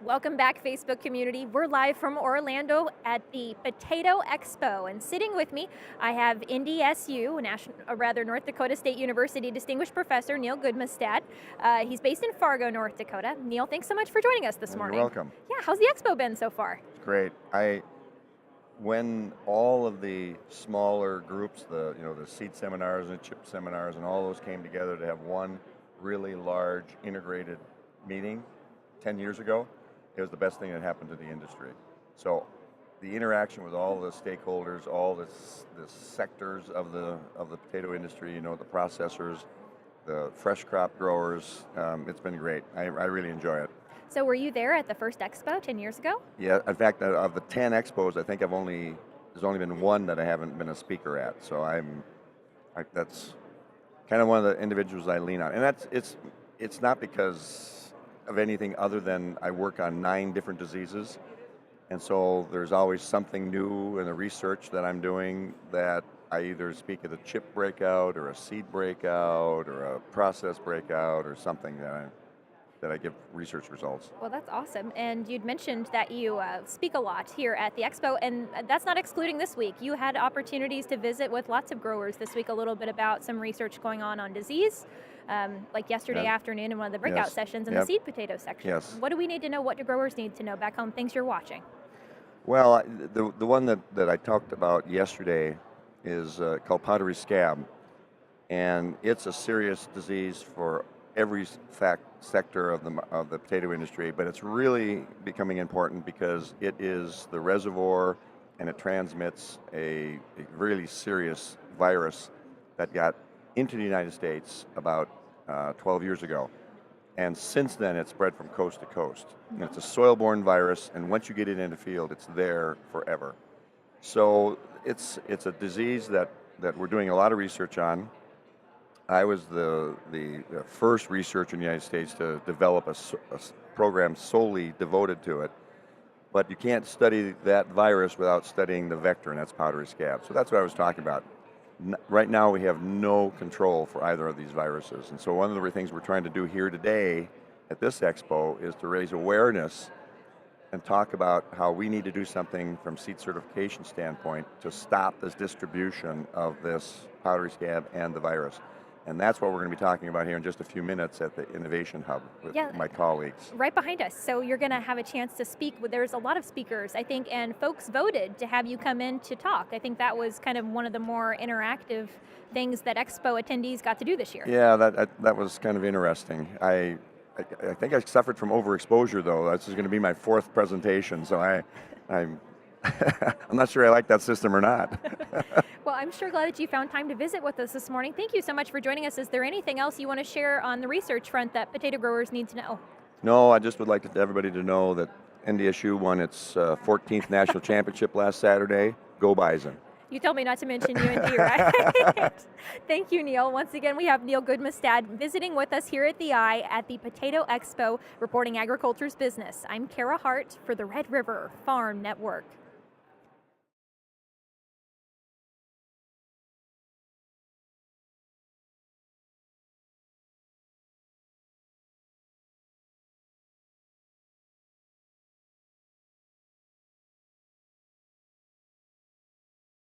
Welcome back, Facebook community. We're live from Orlando at the Potato Expo, and sitting with me, I have NDSU, North Dakota State University Distinguished Professor Neil Gudmestad. He's based in Fargo, North Dakota. Neil, thanks so much for joining us this morning. You're welcome. Yeah, how's the expo been so far? It's great. When all of the smaller groups, the seed seminars and chip seminars, and all those came together to have one really large integrated meeting 10 years ago, it was the best thing that happened to the industry. So the interaction with all the stakeholders, all the sectors of the potato industry, the processors, the fresh crop growers, it's been great. I really enjoy it. So were you there at the first expo 10 years ago? Yeah, in fact, of the 10 expos, I think there's only been one that I haven't been a speaker at. So that's kind of one of the individuals I lean on. And it's not because of anything other than I work on 9 different diseases. And so there's always something new in the research that I'm doing that I either speak at a chip breakout or a seed breakout or a process breakout or something that I give research results. Well, that's awesome. And you'd mentioned that you speak a lot here at the Expo, and that's not excluding this week. You had opportunities to visit with lots of growers this week, a little bit about some research going on disease, like yesterday afternoon in one of the breakout sessions in the seed potato section. Yes. What do we need to know? What do growers need to know back home? Things you're watching. Well, the one that I talked about yesterday is called powdery scab, and it's a serious disease for every sector of the potato industry, but it's really becoming important because it is the reservoir and it transmits a really serious virus that got into the United States about 12 years ago. And since then, it's spread from coast to coast. And it's a soil-borne virus, and once you get it in the field, it's there forever. So it's a disease that we're doing a lot of research on. I was the first researcher in the United States to develop a program solely devoted to it. But you can't study that virus without studying the vector, and that's powdery scab. So that's what I was talking about. Right now, we have no control for either of these viruses. And so one of the things we're trying to do here today at this expo is to raise awareness and talk about how we need to do something from seed certification standpoint to stop this distribution of this powdery scab and the virus. And that's what we're going to be talking about here in just a few minutes at the Innovation Hub with my colleagues. Right behind us. So you're going to have a chance to speak. There's a lot of speakers, I think, and folks voted to have you come in to talk. I think that was kind of one of the more interactive things that Expo attendees got to do this year. Yeah, that was kind of interesting. I think I suffered from overexposure, though. This is going to be my 4th presentation, so I'm not sure I like that system or not. Well, I'm sure glad that you found time to visit with us this morning. Thank you so much for joining us. Is there anything else you want to share on the research front that potato growers need to know? No, I just would like everybody to know that NDSU won its 14th national championship last Saturday. Go Bison. You told me not to mention UND, right? Thank you, Neil. Once again, we have Neil Gudmestad visiting with us here at the Eye at the Potato Expo, reporting agriculture's business. I'm Carah Hart for the Red River Farm Network.